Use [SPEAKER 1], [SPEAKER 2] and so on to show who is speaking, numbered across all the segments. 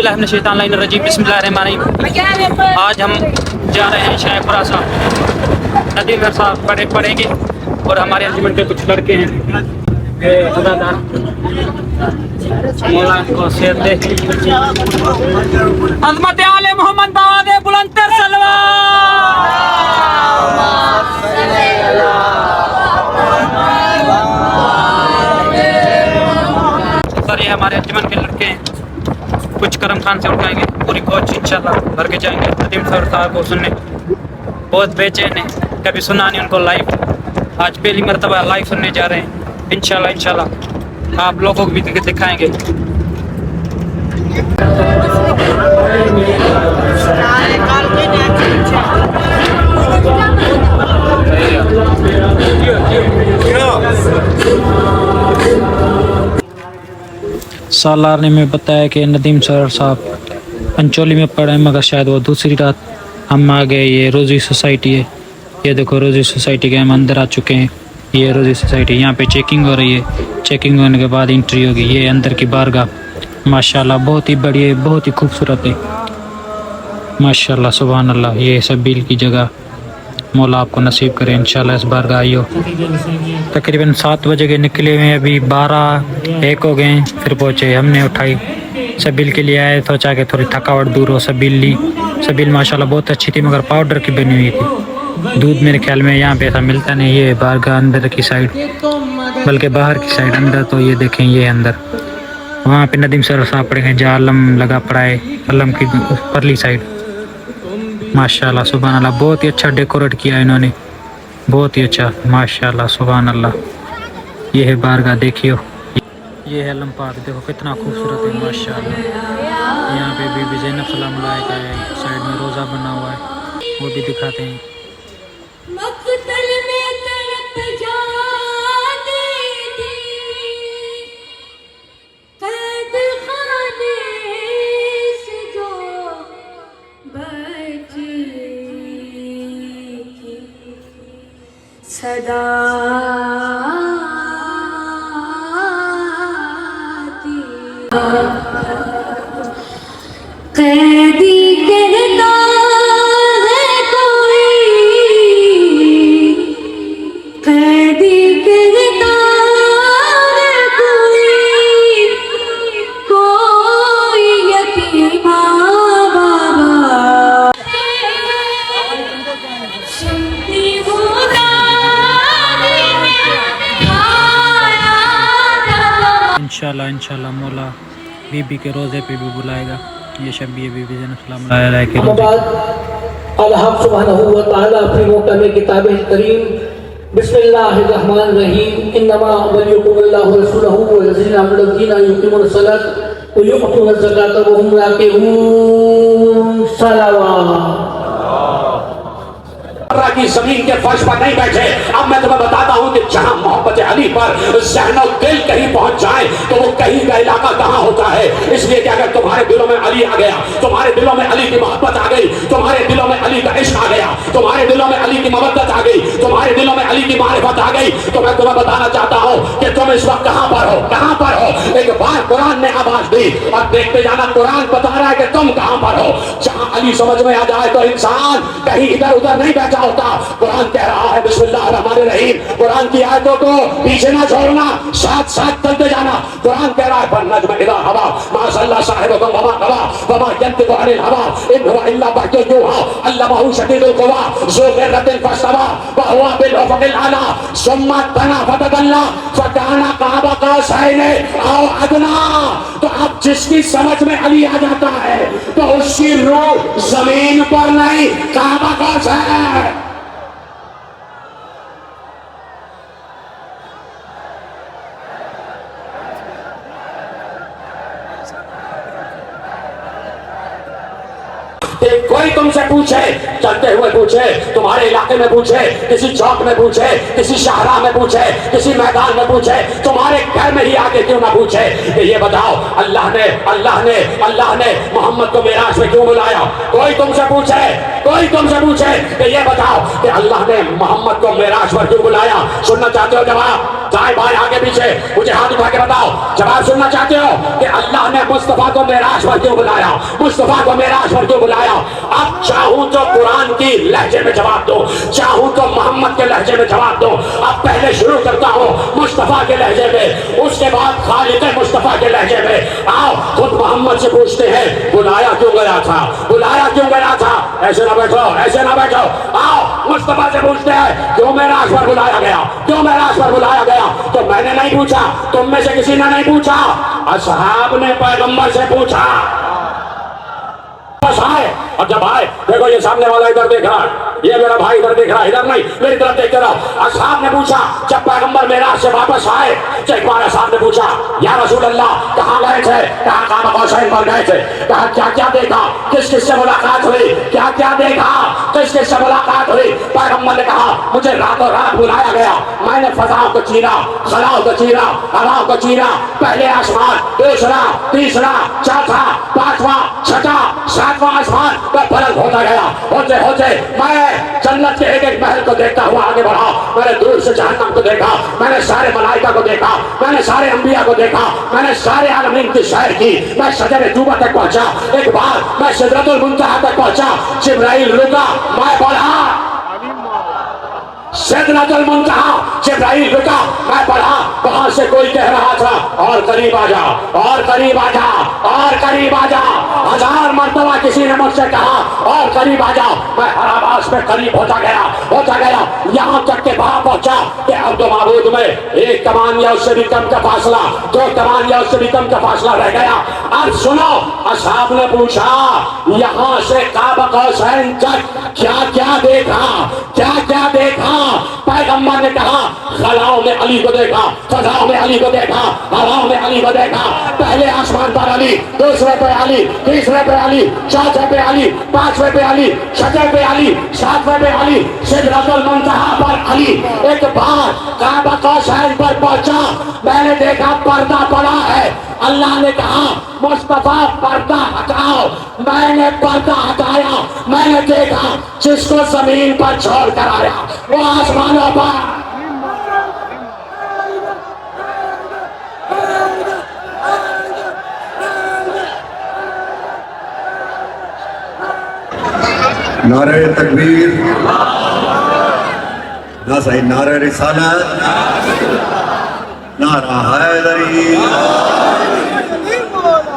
[SPEAKER 1] औज़ुबिल्लाहिमिनश्शैतानिर्रजीम बिस्मिल्लाहिर्रहमानिर्रहीम। आज हम जा रहे हैं शाहपुरा साहब नदीम साहब पढ़ेंगे और हमारे अंजुमन के कुछ लड़के हैं अदादार मौला को शेर दे अज़मत आले मोहम्मद बादे बुलंदतर सर ये हमारे अंजुमन के लड़के हैं, कुछ करम खान से उठाएंगे, पूरी कोच इंशाल्लाह भर के जाएंगे नदीम सर साहब को सुनने। बहुत बेचैन है, कभी सुना नहीं उनको लाइव, आज पहली मरतबा लाइव सुनने जा रहे हैं। इंशाल्लाह आप लोगों को भी दिखाएंगे। सालार ने में बताया कि नदीम सर साहब पंचोली में पढ़े, मगर शायद वो दूसरी रात हम आ गए। ये रोज़ी सोसाइटी है, ये देखो रोज़ी सोसाइटी के हम अंदर आ चुके हैं। ये रोज़ी सोसाइटी, यहाँ पे चेकिंग हो रही है, चेकिंग होने के बाद एंट्री होगी। ये अंदर की बारगाह माशाल्लाह बहुत ही बढ़िया, बहुत ही खूबसूरत है माशाल्लाह सुभान अल्लाह। ये सबील की जगह मौला आपको नसीब करे इंशाल्लाह। इस बारगाह आइयो। तकरीबन 7 बजे के निकले हुए, अभी 12-1 हो गए, फिर पहुँचे। हमने उठाई सबील के लिए आए, सोचा कि थोड़ी थकावट दूर हो। सबील ली, सबील माशाल्लाह बहुत अच्छी थी, मगर पाउडर की बनी हुई थी। दूध मेरे ख्याल में यहाँ पे ऐसा मिलता नहीं। ये बारगाह अंदर की साइड, बल्कि बाहर की साइड, अंदर तो ये देखें ये अंदर। वहाँ पे नदीम सर साहब पड़े हैं, जहाँ अलम लगा पड़ा है, अलम की परली साइड माशाल्लाह सुभान अल्लाह। बहुत ही अच्छा डेकोरेट किया इन्होंने, बहुत ही अच्छा माशाल्लाह सुभान अल्लाह। ये है बारगाह, देखियो ये है अलम पाक, देखो कितना खूबसूरत है माशाल्लाह। यहाँ पे बीबी ज़ैनब सलाम अलैहा है, साइड में रोज़ा बना हुआ है, वो भी दिखाते हैं।
[SPEAKER 2] सदा कैदी कहता है कोई, कैदी कहता है कोई, कोई यतीमा बाबा सुनती हूँ
[SPEAKER 1] इंशाल्लाह इंशाल्लाह मौला बीबी के रोज़े पे भी बुलाएगा। ये शबी बीबी ज़ैनब सलाम अलैहा के रोज़े।
[SPEAKER 3] अल्लाह सुब्हानहू व तआला अपनी मोहकम किताब करीम बिस्मिल्लाहिर्रहमानिर्रहीम इन्नमा वलियुकुमुल्लाहु व रसूलुहु वल्लज़ीना युक़ीमुन सलात व यु'तून ज़कात व हुम राकिऊन सलावत।
[SPEAKER 4] की जमीन के फर्श पर नहीं बैठे। अब मैं तुम्हें बताता हूँ कि जहाँ मोहब्बत अली पर ज़हनो दिल कहीं पहुँच जाए तो वो कहीं का इलाका कहाँ होता है। इसलिए कि अगर तुम्हारे दिलों में अली आ गया, तुम्हारे दिलों में अली की मोहब्बत आ गई, तुम्हारे दिलों में अली का इश्क आ गया, तुम्हारे दिलों में अली की मवद्दत आ गई, तुम्हारे दिलों में अली की मारिफत आ गई, तो मैं तुम्हें बताना चाहता हूँ कि तुम इस वक्त कहाँ पर हो, कहाँ पर हो। एक बार कुरान ने आवाज दी और देखते जाना, कुरान बता रहा है कि तुम कहाँ पर हो। जहाँ अली समझ में आ जाए तो इंसान कहीं इधर उधर नहीं बैठा होता। कुरान कह रहा है बिस्मिल्लाहिर्रहमानिर्रहीम, कुरान की आयतों को पीछे ना छोड़ना, साथ साथ चलते जाना। कुरान कह रहा है फन्नज्म इज़ा हवा मा ज़ल्ला साहिबुकुम वमा गवा वमा यंतिकु अनिल हवा इन हुवा इल्ला वह्युन यूहा अल्लमहु शदीदुल कुवा ज़ू मिर्रतिन फस्तवा व हुवा बिल उफ़ुक़िल आला सुम्मा तना फतदल्ला फकाना क़ाब क़ौसैन औ अदना। तो अब जिसकी समझ में अली आ जाता है तो उसकी रूह जमीन पर नहीं काबा कौस है। कोई तुमसे पूछे, चलते हुए पूछे, तुम्हारे इलाके में पूछे, किसी चौक में पूछे, किसी शाहरा में पूछे, किसी मैदान में पूछे, तुम्हारे घर में ही आके क्यों ना पूछे कि ये बताओ अल्लाह ने मोहम्मद को मेराज में क्यों बुलाया। कोई तुमसे पूछे कि ये बताओ कि अल्लाह ने मोहम्मद को मेराज पर क्यों बुलाया। सुनना चाहते हो जवाब? दाएं बाएं आगे पीछे मुझे हाथ उठा के बताओ, जवाब सुनना चाहते हो कि अल्लाह ने मुस्तफा को मेराज पर क्यों बुलाया, मुस्तफा को मेराज पर क्यों बुलाया। अब चाहूं तो कुरान की लहजे में जवाब दो, चाहूं तो मोहम्मद के लहजे में जवाब दो। अब पहले शुरू करता हूं मुस्तफा के लहजे में, उसके बाद खालिद मुस्तफा के लहजे में। आओ खुद मोहम्मद से पूछते हैं बुलाया क्यों गया था, बुलाया क्यों गया था। ऐसे ना बैठो, ऐसे ना बैठो। आओ मुस्तफा से पूछते हैं क्यों मेराज पर बुलाया गया, क्यों मेराज पर बुलाया गया। तो मैंने नहीं पूछा, तुम में से किसी ने नहीं पूछा, असहाब ने पैगंबर से पूछा। बस आए, अब जब आए देखो ये सामने वाला इधर देख रहा है, ये मेरा भाई इधर देख रहा है, इधर नहीं मेरी तरफ देखते रहो। असहाब ने पूछा जब पैगंबर मेराज से वापस आए, तो एक बार असहाब ने पूछा या रसूल अल्लाह कहाँ गए थे, कहाँ काबा कौशैन पर गए थे, कहा क्या क्या देखा, किस किस से मुलाकात हुई, क्या क्या देखा, किस किस से मुलाकात हुई। पैगंबर ने कहा मुझे रातों रात बुलाया गया, मैंने फजाओं को चीरा, खलाओं को चीरा, हवाओं को चीरा, पहले आसमान, दूसरा, तीसरा, चौथा, पांचवा, छठा, सातवां आसमान पर बुलंद होता गया। होते होते मैं जन्नत के एक एक महल को देखता हुआ आगे बढ़ा, मैंने दूर से जहन्नम को देखा, मैंने सारे मलाइका को देखा, मैंने सारे अंबिया को देखा, मैंने सारे आलमीन की सैर की, मैं शजर तूबा तक पहुंचा, एक बार मैं सिदरतुल मुंतहा तक पहुंचा, जिब्राइल रुका, मैं बढ़ा, सिदरतुल मुंतहा, जिब्राइल रुका, मैं बढ़ा। वहां से कोई कह रहा था और करीब आ जा, और करीब आ जा, और करीब आ जा। 1000 मर्तबा किसी ने मुझसे कहा और करीब आ जा, मैं हर आवाज में करीब होता गया, होता गया, यहां तक के वहां पहुंचा कि अब तो माबूद में एक कमान या उससे भी कम का फासला, 2 कमान या उससे भी कम का फासला रह गया। अब सुनो, असहाब ने पूछा यहां से काबा कौसैन तक क्या क्या देखा, क्या क्या देखा। पैगंबर ने कहा खलाओं में अली को देखा, फजाओं में अली को देखा, हवाओं में अली को देखा, पहले आसमान पर अली, दूसरे पे अली, तीसरे पे अली, चौथे पे अली, पांचवे पे अली, छठे पे अली, सातवें पे अली, सिदरतुल मुंतहा पर अली। एक बार काबा कौसैन पर पहुंचा, मैंने देखा पर्दा पड़ा है। अल्लाह ने कहा मुस्तफा पर्दा हटाओ, मैंने पर्दा हटाया, मैंने देखा जिसको जमीन पर छोड़ कर आया वो आसमानों पर।
[SPEAKER 5] नारे तकबीर, ना सही नारे रिसालत, नारा हैदरी।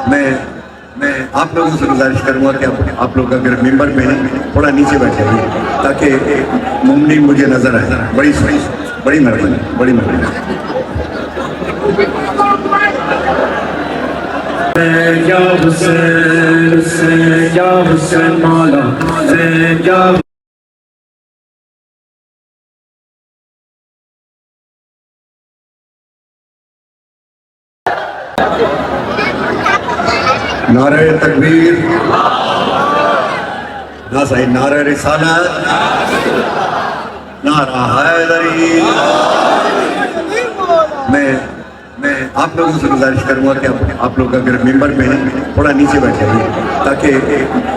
[SPEAKER 5] मैं आप लोगों से गुजारिश करूंगा कि आप लोग अगर मेंबर में हैं थोड़ा नीचे बैठे ताकि मुमनी मुझे नजर आए। बड़ी मेहरबानी, बड़ी मेहरबानी।
[SPEAKER 6] या हुसैन, या हुसैन मौला, या
[SPEAKER 5] नारे तकबीर, ना सही नारे रिसालत, नारा हैदरी। मैं आप लोगों से गुजारिश करूंगा कि आप लोग अगर मेंबर में हैं थोड़ा नीचे बैठे ताकि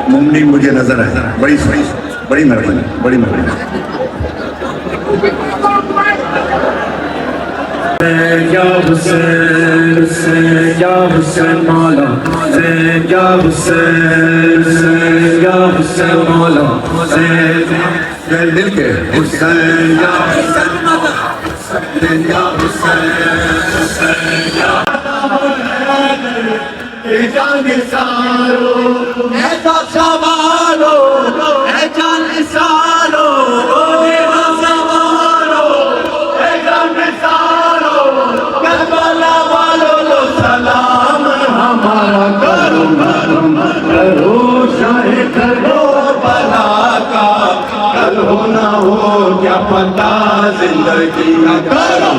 [SPEAKER 5] मुमनी मुझे नजर आए। बड़ी मेहरबानी, बड़ी मेहरबानी।
[SPEAKER 6] या हुसैन, या हुसैन मौला, या हुसैन, या हुसैन मौला,
[SPEAKER 5] दिल के हुसैन, या हुसैन, या हुसैन, जान सारो, ऐसा सवालो, जान सारो, करो शाहे करो बला का, कल हो ना हो क्या पता जिंदगी का। करो